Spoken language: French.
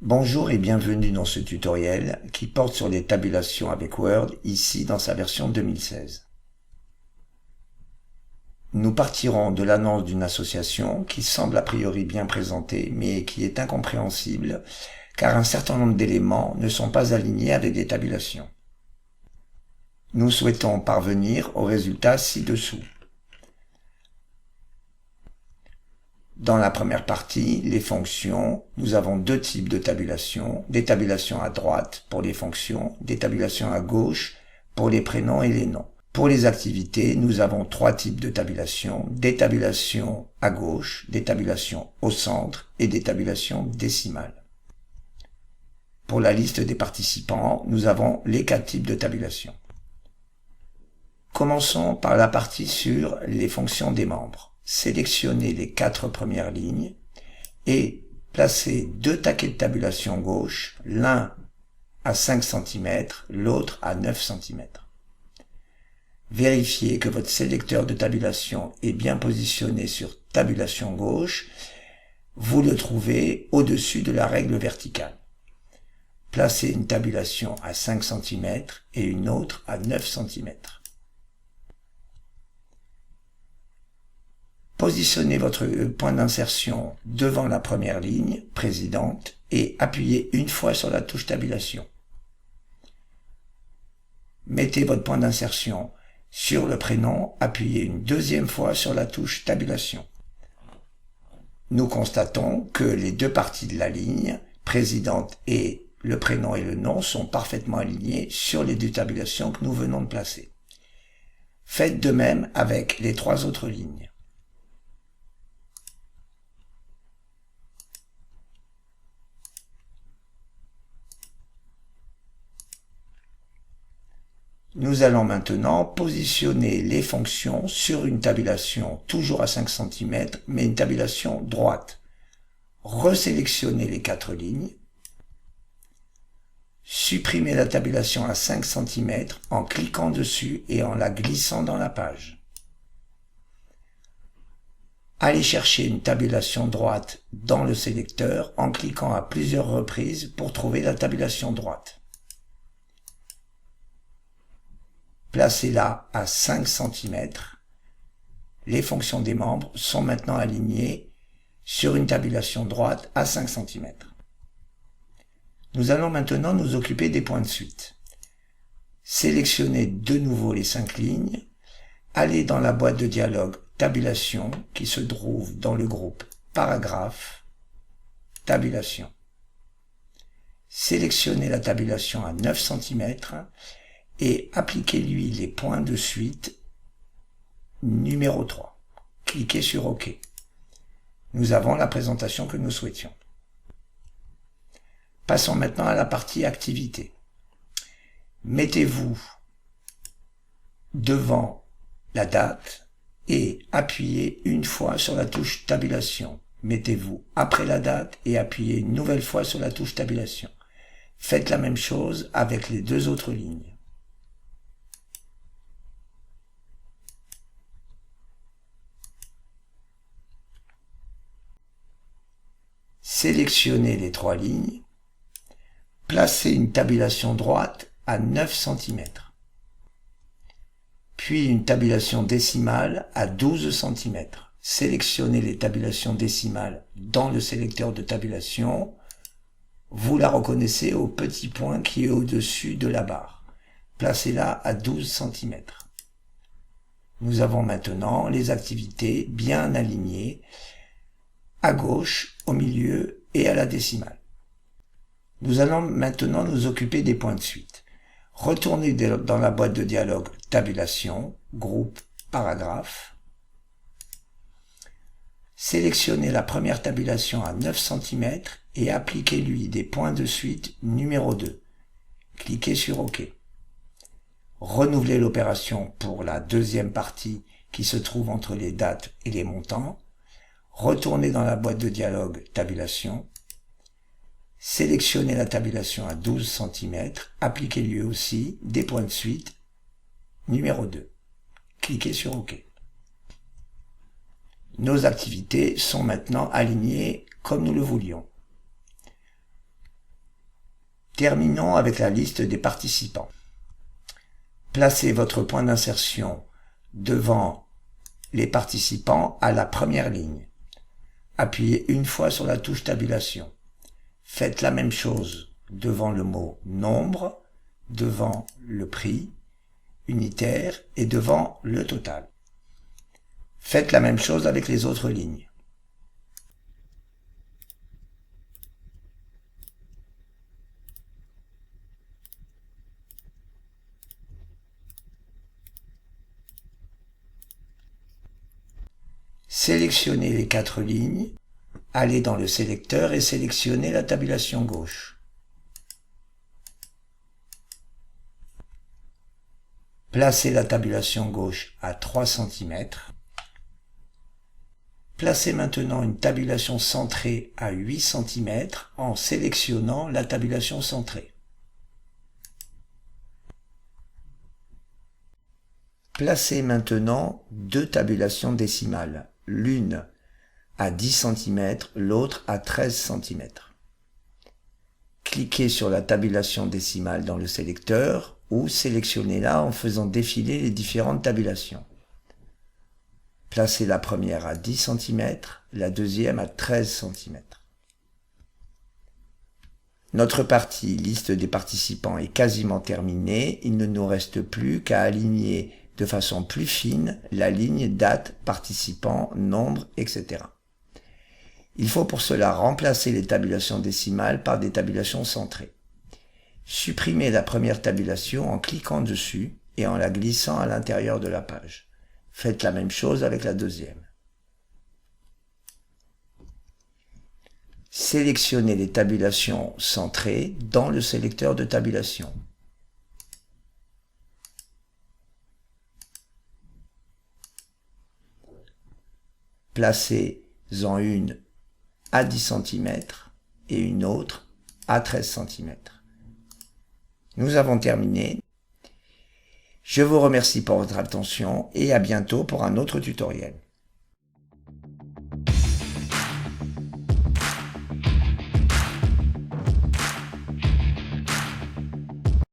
Bonjour et bienvenue dans ce tutoriel qui porte sur les tabulations avec Word, ici dans sa version 2016. Nous partirons de l'annonce d'une association qui semble a priori bien présentée mais qui est incompréhensible car un certain nombre d'éléments ne sont pas alignés avec les tabulations. Nous souhaitons parvenir au résultat ci-dessous. Dans la première partie, les fonctions, nous avons deux types de tabulations, des tabulations à droite pour les fonctions, des tabulations à gauche pour les prénoms et les noms. Pour les activités, nous avons trois types de tabulations, des tabulations à gauche, des tabulations au centre et des tabulations décimales. Pour la liste des participants, nous avons les quatre types de tabulations. Commençons par la partie sur les fonctions des membres. Sélectionnez les quatre premières lignes et placez deux taquets de tabulation gauche, l'un à 5 cm, l'autre à 9 cm. Vérifiez que votre sélecteur de tabulation est bien positionné sur tabulation gauche. Vous le trouvez au-dessus de la règle verticale. Placez une tabulation à 5 cm et une autre à 9 cm. Positionnez votre point d'insertion devant la première ligne précédente et appuyez une fois sur la touche tabulation. Mettez votre point d'insertion sur le prénom, appuyez une deuxième fois sur la touche tabulation. Nous constatons que les deux parties de la ligne précédente et le prénom et le nom sont parfaitement alignés sur les deux tabulations que nous venons de placer. Faites de même avec les trois autres lignes. Nous allons maintenant positionner les fonctions sur une tabulation toujours à 5 cm, mais une tabulation droite. Resélectionnez les quatre lignes. Supprimez la tabulation à 5 cm en cliquant dessus et en la glissant dans la page. Allez chercher une tabulation droite dans le sélecteur en cliquant à plusieurs reprises pour trouver la tabulation droite. Placez-la à 5 cm. Les fonctions des membres sont maintenant alignées sur une tabulation droite à 5 cm. Nous allons maintenant nous occuper des points de suite. Sélectionnez de nouveau les 5 lignes. Allez dans la boîte de dialogue Tabulation qui se trouve dans le groupe Paragraphe, Tabulation. Sélectionnez la tabulation à 9 cm et appliquez-lui les points de suite numéro 3. Cliquez sur OK. Nous avons la présentation que nous souhaitions. Passons maintenant à la partie activité. Mettez-vous devant la date et appuyez une fois sur la touche tabulation. Mettez-vous après la date et appuyez une nouvelle fois sur la touche tabulation. Faites la même chose avec les deux autres lignes. Sélectionnez les trois lignes, placez une tabulation droite à 9 cm, puis une tabulation décimale à 12 cm. Sélectionnez les tabulations décimales dans le sélecteur de tabulation. Vous la reconnaissez au petit point qui est au-dessus de la barre. Placez-la à 12 cm. Nous avons maintenant les activités bien alignées à gauche, au milieu et à la décimale. Nous allons maintenant nous occuper des points de suite. Retournez dans la boîte de dialogue Tabulation, groupe, paragraphe. Sélectionnez la première tabulation à 9 cm et appliquez-lui des points de suite numéro 2. Cliquez sur OK. Renouvelez l'opération pour la deuxième partie qui se trouve entre les dates et les montants. Retournez dans la boîte de dialogue Tabulation. Sélectionnez la tabulation à 12 cm. Appliquez-lui aussi des points de suite numéro 2. Cliquez sur OK. Nos activités sont maintenant alignées comme nous le voulions. Terminons avec la liste des participants. Placez votre point d'insertion devant les participants à la première ligne. Appuyez une fois sur la touche tabulation. Faites la même chose devant le mot nombre, devant le prix unitaire et devant le total. Faites la même chose avec les autres lignes. Sélectionnez les 4 lignes, allez dans le sélecteur et sélectionnez la tabulation gauche. Placez la tabulation gauche à 3 cm. Placez maintenant une tabulation centrée à 8 cm en sélectionnant la tabulation centrée. Placez maintenant 2 tabulations décimales, l'une à 10 cm, l'autre à 13 cm. Cliquez sur la tabulation décimale dans le sélecteur ou sélectionnez-la en faisant défiler les différentes tabulations. Placez la première à 10 cm, la deuxième à 13 cm. Notre partie liste des participants est quasiment terminée, il ne nous reste plus qu'à aligner de façon plus fine la ligne date, participants, nombre, etc. Il faut pour cela remplacer les tabulations décimales par des tabulations centrées. Supprimez la première tabulation en cliquant dessus et en la glissant à l'intérieur de la page. Faites la même chose avec la deuxième. Sélectionnez les tabulations centrées dans le sélecteur de tabulation. Placez-en une à 10 cm et une autre à 13 cm. Nous avons terminé. Je vous remercie pour votre attention et à bientôt pour un autre tutoriel.